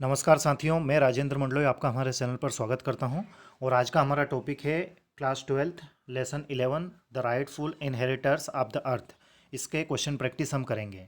नमस्कार साथियों, मैं राजेंद्र मंडलोई आपका हमारे चैनल पर स्वागत करता हूं। और आज का हमारा टॉपिक है class 12 lesson 11 the rightful inheritors of the earth. इसके क्वेश्चन प्रैक्टिस हम करेंगे।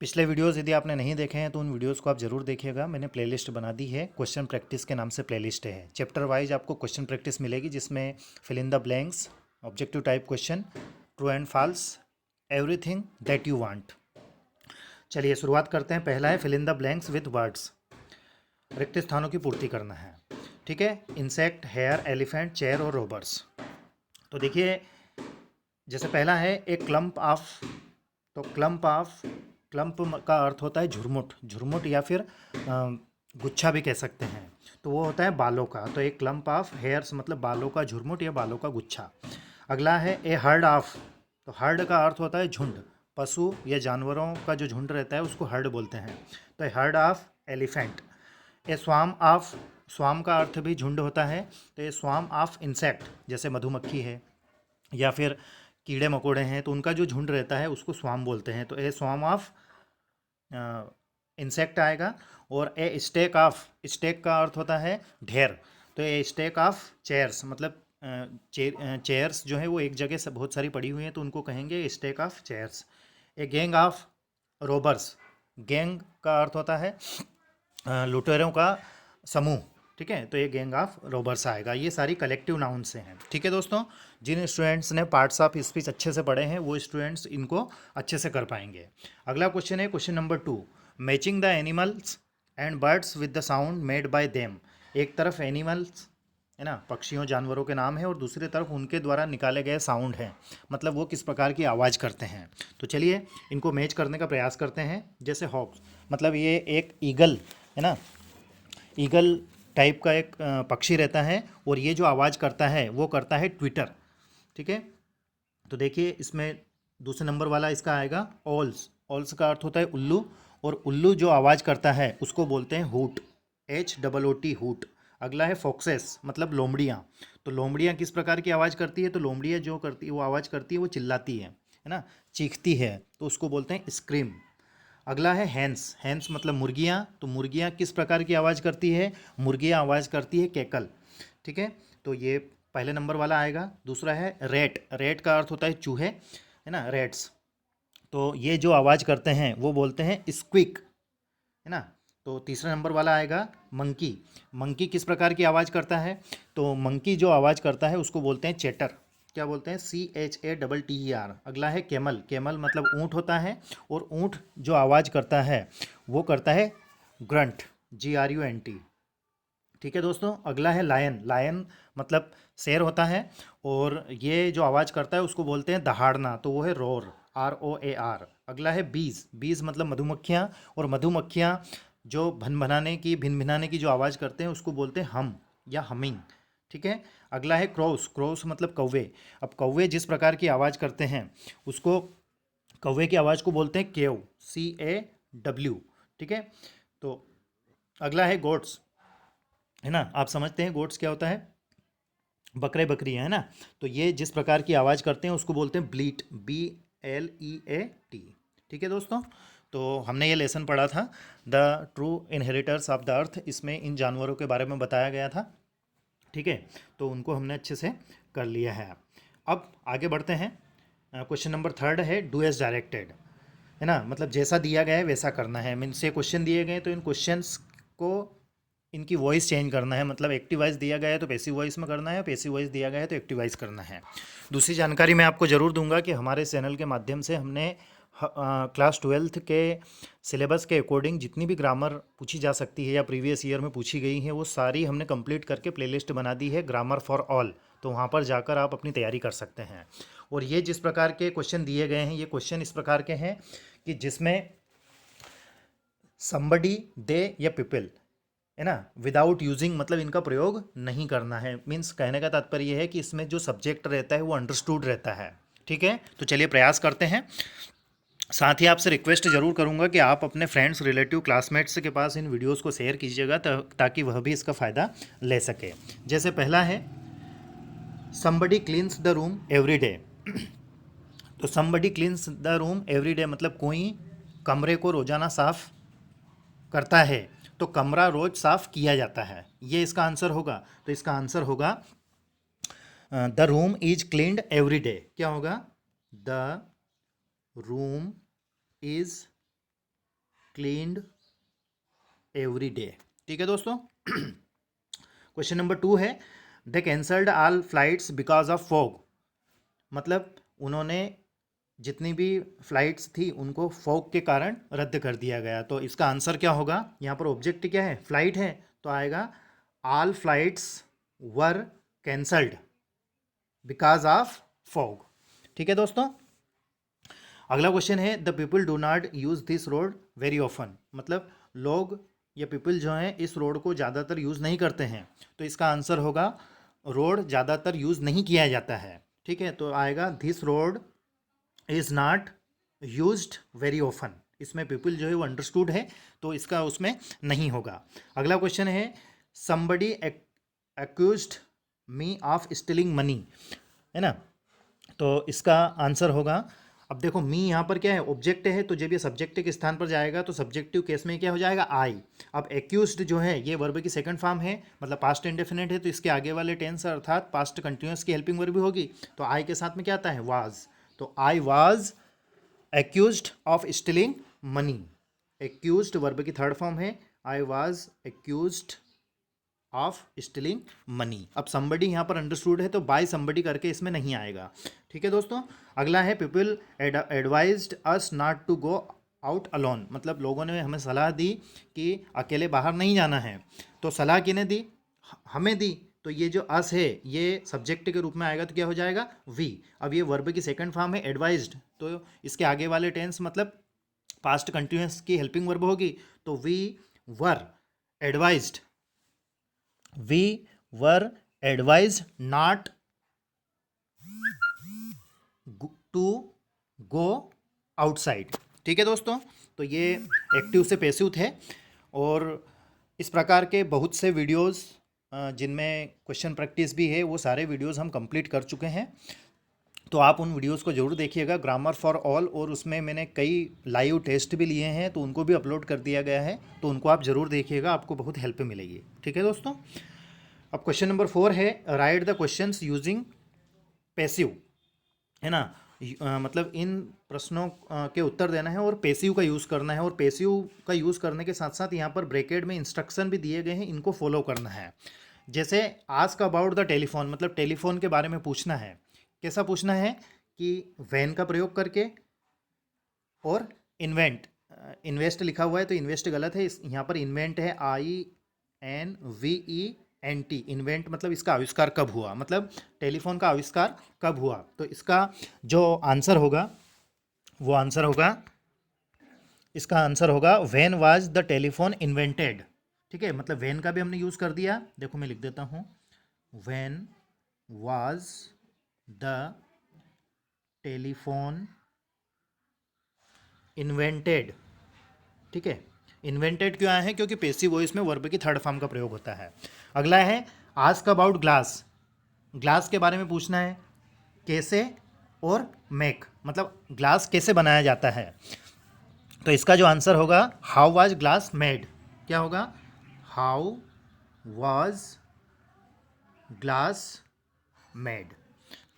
पिछले वीडियोस यदि आपने नहीं देखे हैं तो उन वीडियोस को आप जरूर देखिएगा। मैंने प्लेलिस्ट बना दी है, क्वेश्चन प्रैक्टिस के नाम से प्लेलिस्ट है। चैप्टर वाइज आपको क्वेश्चन प्रैक्टिस मिलेगी जिसमें fill in the blanks, objective type question, true and false, everything that you want. चलिए शुरुआत करते हैं। पहला है fill in the blanks with words. रिक्त स्थानों की पूर्ति करना है। ठीक है, इंसेक्ट, हेयर, एलिफेंट, चेयर और रोबर्स। तो देखिए, जैसे पहला है एक क्लम्प ऑफ। तो क्लम्प का अर्थ होता है झुरमुट, झुरमुट या फिर गुच्छा भी कह सकते हैं। तो वो होता है बालों का। तो एक क्लम्प ऑफ हेयर्स मतलब बालों का झुरमुट या बालों का गुच्छा। अगला है ए हर्ड ऑफ। तो हर्ड का अर्थ होता है झुंड, पशु या जानवरों का जो झुंड रहता है उसको हर्ड बोलते हैं। तो a herd of elephant. A swarm of, स्वाम का अर्थ भी झुंड होता है। तो ये स्वाम ऑफ इंसेक्ट, जैसे मधुमक्खी है या फिर कीड़े मकोड़े हैं तो उनका जो झुंड रहता है उसको स्वाम बोलते हैं। तो ए स्वाम ऑफ इंसेक्ट आएगा। और ए स्टेक ऑफ, स्टेक का अर्थ होता है ढेर। तो ए स्टेक ऑफ चेयर्स मतलब चेयर्स जो है वो एक जगह से बहुत सारी पड़ी हुई हैं तो उनको कहेंगे stack of chairs. A gang of robbers. Gang का अर्थ होता है लुटेरों का समूह। ठीक है, तो ये गैंग ऑफ रोबर्स आएगा। ये सारी कलेक्टिव नाउन से हैं। ठीक है दोस्तों, जिन स्टूडेंट्स ने पार्ट्स ऑफ स्पीच अच्छे से पढ़े हैं वो स्टूडेंट्स इनको अच्छे से कर पाएंगे। अगला क्वेश्चन है question number 2, matching the animals and birds with the sound made by them. एक तरफ एनिमल्स है ना, पक्षियों जानवरों के नाम है, और दूसरी तरफ उनके द्वारा निकाले गए साउंड हैं, मतलब वो किस प्रकार की आवाज़ करते हैं। तो चलिए इनको मैच करने का प्रयास करते हैं। जैसे हॉक्स मतलब ये एक ईगल है ना, ईगल टाइप का एक पक्षी रहता है और ये जो आवाज़ करता है वो करता है ट्विटर। ठीक है, तो देखिए इसमें दूसरे नंबर वाला इसका आएगा ऑल्स। ऑल्स का अर्थ होता है उल्लू, और उल्लू जो आवाज़ करता है उसको बोलते हैं हूट, HOOT हूट। अगला है फॉक्सेस मतलब लोमड़ियाँ। तो लोमड़ियाँ किस प्रकार की आवाज़ करती है? तो लोमड़ियाँ जो करती है वो आवाज़ करती है, वो चिल्लाती है ना, चीखती है, तो उसको बोलते हैं स्क्रीम। अगला है हैंस। हैंस मतलब मुर्गियाँ। तो मुर्गियाँ किस प्रकार की आवाज़ करती है? मुर्गियाँ आवाज़ करती है केकल। ठीक है, तो ये पहले नंबर वाला आएगा। दूसरा है रेट। रेट का अर्थ होता है चूहे, है ना, रेट्स। तो ये जो आवाज़ करते हैं वो बोलते हैं स्क्विक, है ना। तो तीसरा नंबर वाला आएगा मंकी। मंकी किस प्रकार की आवाज़ करता है? तो मंकी जो आवाज़ करता है उसको बोलते हैं चेटर। क्या बोलते हैं? CHATTER। अगला है कैमल। कैमल मतलब ऊँट होता है, और ऊँट जो आवाज़ करता है वो करता है ग्रंट, GRUNT। ठीक है दोस्तों, अगला है लायन। लायन मतलब शेर होता है, और ये जो आवाज़ करता है उसको बोलते हैं दहाड़ना, तो वो है रोर, ROAR। अगला है बीज। बीज मतलब मधुमक्खियाँ, और मधुमक्खियाँ जो भिन भिनाने की जो आवाज़ करते हैं उसको बोलते हैं हम या हमिंग। ठीक है, अगला है क्रॉस। क्रॉस मतलब कौवे। अब कौवे जिस प्रकार की आवाज़ करते हैं उसको, कौवे की आवाज़ को बोलते हैं केव, CAW। ठीक है, तो अगला है गोट्स, है ना। आप समझते हैं गोट्स क्या होता है? बकरे बकरियाँ, है ना। तो ये जिस प्रकार की आवाज़ करते हैं उसको बोलते हैं ब्लीट, BLEAT। ठीक है दोस्तों, तो हमने ये लेसन पढ़ा था the true inheritors of the earth. इसमें इन जानवरों के बारे में बताया गया था। ठीक है, तो उनको हमने अच्छे से कर लिया है। अब आगे बढ़ते हैं। क्वेश्चन नंबर 3 है डू एज डायरेक्टेड, है ना, मतलब जैसा दिया गया है वैसा करना है। मीन से क्वेश्चन दिए गए तो इन क्वेश्चंस को, इनकी वॉइस चेंज करना है। मतलब एक्टिव वॉइस दिया गया है तो पैसिव वॉइस में करना है, पैसिव वॉइस दिया गया है तो एक्टिव वॉइस करना है। दूसरी जानकारी मैं आपको ज़रूर दूंगा कि हमारे चैनल के माध्यम से हमने क्लास 12 के सिलेबस के अकॉर्डिंग जितनी भी ग्रामर पूछी जा सकती है या प्रीवियस ईयर में पूछी गई हैं वो सारी हमने कंप्लीट करके प्लेलिस्ट बना दी है, ग्रामर फॉर ऑल। तो वहाँ पर जाकर आप अपनी तैयारी कर सकते हैं। और ये जिस प्रकार के क्वेश्चन दिए गए हैं, ये क्वेश्चन इस प्रकार के हैं कि जिसमें somebody, दे या पीपल, है ना, विदाउट यूजिंग मतलब इनका प्रयोग नहीं करना है। मीन्स कहने का तात्पर्य यह है कि इसमें जो सब्जेक्ट रहता है वो अंडरस्टूड रहता है। ठीक है, तो चलिए प्रयास करते हैं। साथ ही आपसे रिक्वेस्ट जरूर करूंगा कि आप अपने फ्रेंड्स, रिलेटिव, क्लासमेट्स के पास इन वीडियोस को शेयर कीजिएगा ताकि वह भी इसका फ़ायदा ले सके। जैसे पहला है somebody cleans the room every day. तो somebody cleans the room every day मतलब कोई कमरे को रोज़ाना साफ करता है। तो कमरा रोज साफ किया जाता है, ये इसका आंसर होगा। तो इसका आंसर होगा the room is cleaned every day. क्या होगा? The room is cleaned every day. ठीक है दोस्तों। क्वेश्चन नंबर 2 है they cancelled all flights because of fog. मतलब उन्होंने जितनी भी फ्लाइट्स थी उनको फॉग के कारण रद्द कर दिया गया। तो इसका आंसर क्या होगा? यहाँ पर ऑब्जेक्ट क्या है? फ्लाइट है, तो आएगा all flights were cancelled because of fog. ठीक है दोस्तों। अगला क्वेश्चन है the people do not use this road very often. मतलब लोग या पीपल जो हैं इस रोड को ज़्यादातर यूज़ नहीं करते हैं। तो इसका आंसर होगा रोड ज़्यादातर यूज़ नहीं किया जाता है। ठीक है, तो आएगा this road is not used very often. इसमें पीपल जो है वो अंडरस्टूड है, तो इसका उसमें नहीं होगा। अगला क्वेश्चन है somebody accused me of stealing money, है ना। तो इसका आंसर होगा, अब देखो मी यहाँ पर क्या है? ऑब्जेक्ट है, तो जब ये सब्जेक्ट के स्थान पर जाएगा तो सब्जेक्टिव केस में क्या हो जाएगा? आई। अब एक्यूज्ड जो है ये वर्ब की सेकंड फॉर्म है, मतलब पास्ट इंडेफिनिट है, तो इसके आगे वाले टेंस अर्थात पास्ट कंटिन्यूअस की हेल्पिंग वर्ब भी होगी। तो आई के साथ में क्या आता है? वाज। तो I was accused of stealing money. Accused verb की थर्ड फॉर्म है, I was accused of stealing money. अब समबडी यहाँ पर अंडरस्टूड है, तो बाय समबडी करके इसमें नहीं आएगा। ठीक है दोस्तों। अगला है people advised us not to go out alone. मतलब लोगों ने हमें सलाह दी कि अकेले बाहर नहीं जाना है। तो सलाह किने दी? हमें दी। तो ये जो अस है ये सब्जेक्ट के रूप में आएगा, तो क्या हो जाएगा? वी। अब ये वर्ब की सेकंड फॉर्म है एडवाइज्ड, तो इसके आगे वाले टेंस मतलब पास्ट कंटिन्यूअस की हेल्पिंग वर्ब होगी। तो we were advised, we were advised not to go outside. ठीक है दोस्तों। तो ये एक्टिव से पैसिव थे, और इस प्रकार के बहुत से वीडियोस जिनमें क्वेश्चन प्रैक्टिस भी है, वो सारे वीडियोस हम कंप्लीट कर चुके हैं। तो आप उन वीडियोस को ज़रूर देखिएगा, ग्रामर फॉर ऑल, और उसमें मैंने कई लाइव टेस्ट भी लिए हैं, तो उनको भी अपलोड कर दिया गया है, तो उनको आप ज़रूर देखिएगा, आपको बहुत हेल्प मिलेगी। ठीक है दोस्तों। अब क्वेश्चन नंबर 4 है right the questions using passive, है ना। मतलब इन प्रश्नों के उत्तर देना है और पैसिव का यूज़ करना है, और पैसिव का यूज़ करने के साथ साथ यहाँ पर ब्रैकेट में इंस्ट्रक्शन भी दिए गए हैं, इनको फॉलो करना है। जैसे आस्क अबाउट द टेलीफोन, मतलब टेलीफोन के बारे में पूछना है। कैसा पूछना है? कि वैन का प्रयोग करके, और इन्वेंट, इन्वेस्ट लिखा हुआ है तो इन्वेस्ट गलत है, यहाँ पर इन्वेंट है, INVENT। इन्वेंट मतलब इसका आविष्कार कब हुआ, मतलब टेलीफोन का आविष्कार कब हुआ। तो इसका जो आंसर होगा वो आंसर होगा, इसका आंसर होगा when was the telephone invented. ठीक है, मतलब व्हेन का भी हमने यूज़ कर दिया। देखो मैं लिख देता हूँ, when was the telephone invented. ठीक है, इन्वेंटेड क्यों आया है? क्योंकि पैसिव वॉइस में वर्ब की थर्ड फॉर्म का प्रयोग होता है। अगला है आस्क अबाउट ग्लास। ग्लास के बारे में पूछना है, कैसे और मेक, मतलब ग्लास कैसे बनाया जाता है। तो इसका जो आंसर होगा हाउ वाज ग्लास मेड। क्या होगा? How was glass made.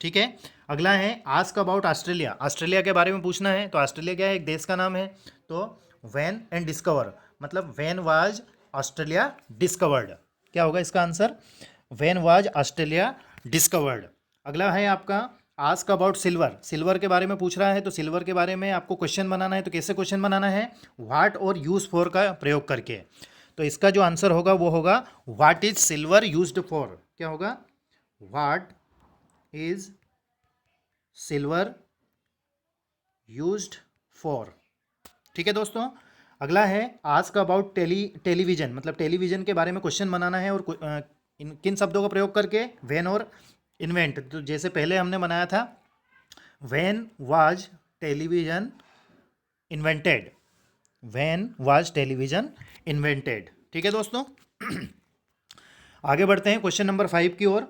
ठीक है। अगला है आस्क अबाउट ऑस्ट्रेलिया। ऑस्ट्रेलिया के बारे में पूछना है, तो ऑस्ट्रेलिया क्या है? एक देश का नाम है। तो व्हेन एंड डिस्कवर, मतलब व्हेन वाज ऑस्ट्रेलिया डिस्कवर्ड। क्या होगा इसका answer? When was Australia discovered. अगला है आपका आस्क अबाउट सिल्वर। सिल्वर के बारे में पूछ रहा है, तो सिल्वर के बारे में आपको क्वेश्चन बनाना है। तो कैसे क्वेश्चन बनाना है? व्हाट और यूज फॉर का प्रयोग करके। तो इसका जो आंसर होगा वो होगा what is silver used for. क्या होगा? What is silver used for. ठीक है दोस्तों। अगला है आस्क अबाउट टेलीविजन, मतलब टेलीविजन के बारे में क्वेश्चन बनाना है, और किन शब्दों का प्रयोग करके? व्हेन और इन्वेंट। तो जैसे पहले हमने बनाया था, when was television invented, when was television invented. ठीक है दोस्तों। आगे बढ़ते हैं क्वेश्चन नंबर 5 की ओर।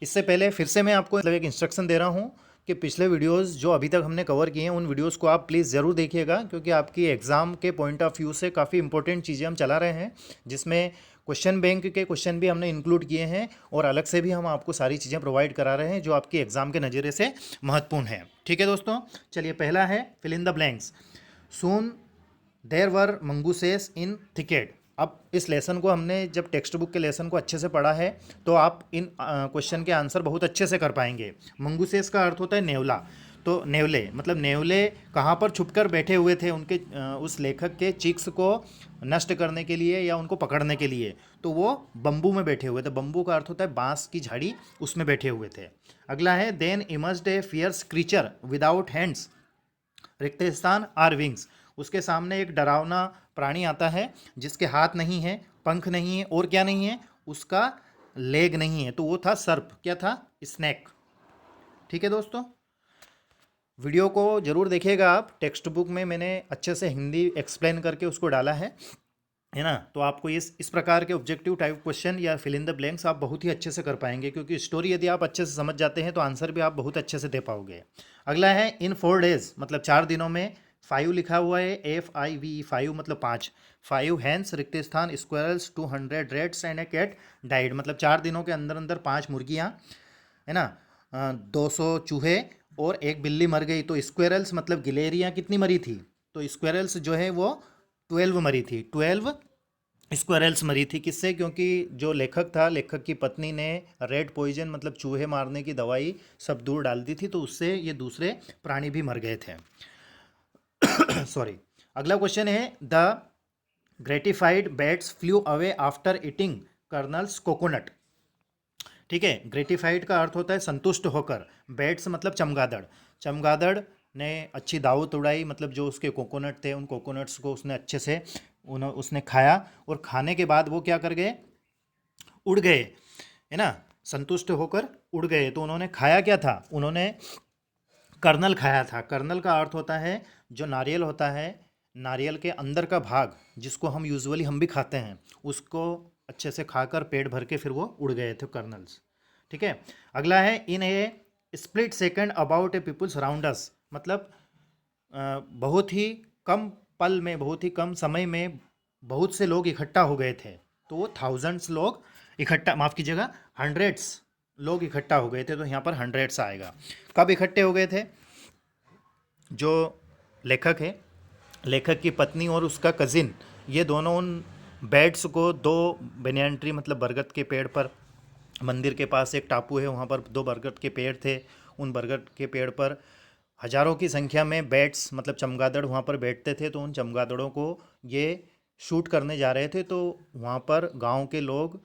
इससे पहले फिर से मैं आपको मतलब एक इंस्ट्रक्शन दे रहा हूँ। कि पिछले वीडियोस जो अभी तक हमने कवर किए हैं उन वीडियोस को आप प्लीज़ ज़रूर देखिएगा, क्योंकि आपकी एग्ज़ाम के पॉइंट ऑफ व्यू से काफ़ी इंपॉर्टेंट चीज़ें हम चला रहे हैं, जिसमें क्वेश्चन बैंक के क्वेश्चन भी हमने इंक्लूड किए हैं और अलग से भी हम आपको सारी चीज़ें प्रोवाइड करा रहे हैं जो आपकी एग्ज़ाम के नज़रिए से महत्वपूर्ण है। ठीक है दोस्तों, चलिए पहला है fill in the blanks. Soon there were mongooses in thicket. अब इस लेसन को हमने जब टेक्स्ट बुक के लेसन को अच्छे से पढ़ा है तो आप इन क्वेश्चन के आंसर बहुत अच्छे से कर पाएंगे। मंगूसेस का अर्थ होता है नेवला, तो नेवले मतलब नेवले कहाँ पर छुपकर बैठे हुए थे उनके उस लेखक के चिक्स को नष्ट करने के लिए या उनको पकड़ने के लिए, तो वो बम्बू में बैठे हुए थे। बम्बू का अर्थ होता है बांस की झाड़ी, उसमें बैठे हुए थे। अगला है then emerged a fierce creature without hands रिक्तस्थान आर विंग्स। उसके सामने एक डरावना प्राणी आता है जिसके हाथ नहीं है, पंख नहीं है और क्या नहीं है, उसका लेग नहीं है, तो वो था सर्प। क्या था? स्नैक। ठीक है दोस्तों, वीडियो को ज़रूर देखिएगा आप। टेक्स्ट बुक में मैंने अच्छे से हिंदी एक्सप्लेन करके उसको डाला है ना, तो आपको इस प्रकार के ऑब्जेक्टिव टाइप क्वेश्चन या फिल इन द ब्लैंक्स आप बहुत ही अच्छे से कर पाएंगे, क्योंकि स्टोरी यदि आप अच्छे से समझ जाते हैं तो आंसर भी आप बहुत अच्छे से दे पाओगे। अगला है इन 4 डेज, मतलब 4 दिनों में 5 लिखा हुआ है, FIV 5 मतलब 5। 5 हैंस रिक्तस्थान squirrels 200 rats and a cat died, मतलब 4 दिनों के अंदर अंदर 5 मुर्गियाँ, है ना, 200 चूहे और एक बिल्ली मर गई। तो स्क्वायरल्स मतलब गिलेरियाँ कितनी मरी थी? तो स्क्वायरल्स जो है वो 12 मरी थी। 12 स्क्वायरल्स मरी थी। किससे? क्योंकि जो लेखक था, लेखक की पत्नी ने रेड पॉइजन मतलब चूहे मारने की दवाई सब दूर डाल दी थी, तो उससे ये दूसरे प्राणी भी मर गए थे। सॉरी। अगला क्वेश्चन है the gratified bats flu away after eating colonel's coconut. ठीक है, ग्रेटिफाइड का अर्थ होता है संतुष्ट होकर। बैट्स मतलब चमगादड़। चमगादड़ ने अच्छी दावत उड़ाई, मतलब जो उसके कोकोनट थे उन कोकोनट्स को उसने अच्छे से उसने खाया, और खाने के बाद वो क्या कर गए? उड़ गए, है ना, संतुष्ट होकर उड़ गए। तो उन्होंने खाया क्या था? उन्होंने कर्नल खाया था। कर्नल का अर्थ होता है जो नारियल होता है, नारियल के अंदर का भाग जिसको हम यूजुअली हम भी खाते हैं, उसको अच्छे से खाकर पेट भर के फिर वो उड़ गए थे कर्नल्स। ठीक है, अगला है in a split second about a people's around us, मतलब बहुत ही कम पल में, बहुत ही कम समय में बहुत से लोग इकट्ठा हो गए थे। तो वो थाउजेंड्स लोग इकट्ठा, माफ़ कीजिएगा, हंड्रेड्स लोग इकट्ठा हो गए थे, तो यहाँ पर हंड्रेड्स आएगा। कब इकट्ठे हो गए थे? जो लेखक है, लेखक की पत्नी और उसका कज़िन, ये दोनों उन बैट्स को 2 बेनियन ट्री मतलब बरगद के पेड़ पर, मंदिर के पास एक टापू है वहाँ पर 2 बरगद के पेड़ थे, उन बरगद के पेड़ पर हजारों की संख्या में बैट्स मतलब चमगादड़ वहाँ पर बैठते थे। तो उन चमगादड़ों को ये शूट करने जा रहे थे, तो वहाँ पर गांव के लोग,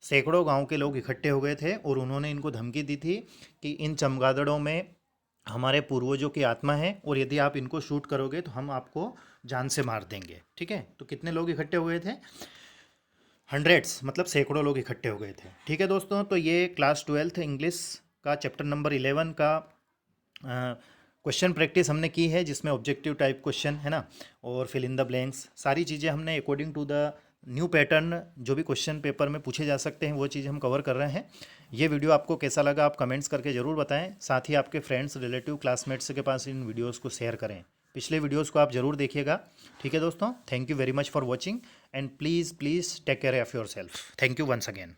सैकड़ों गांव के लोग इकट्ठे हो गए थे और उन्होंने इनको धमकी दी थी कि इन चमगादड़ों में हमारे पूर्वजों की आत्मा है और यदि आप इनको शूट करोगे तो हम आपको जान से मार देंगे। ठीक है, तो कितने लोग इकट्ठे हुए थे? हंड्रेड्स मतलब सैकड़ों लोग इकट्ठे हो गए थे। ठीक है दोस्तों, तो ये क्लास 12th इंग्लिश का चैप्टर नंबर 11 का क्वेश्चन प्रैक्टिस हमने की है, जिसमें ऑब्जेक्टिव टाइप क्वेश्चन है ना, और फिल इन द ब्लैंक्स, सारी चीज़ें हमने according to the new pattern जो भी क्वेश्चन पेपर में पूछे जा सकते हैं वो चीज़ें हम कवर कर रहे हैं। ये वीडियो आपको कैसा लगा आप कमेंट्स करके ज़रूर बताएं, साथ ही आपके फ्रेंड्स, रिलेटिव, क्लासमेट्स के पास इन वीडियोस को शेयर करें। पिछले वीडियोस को आप ज़रूर देखिएगा। ठीक है दोस्तों, thank you very much for watching and please take care of yourself. Thank you once again.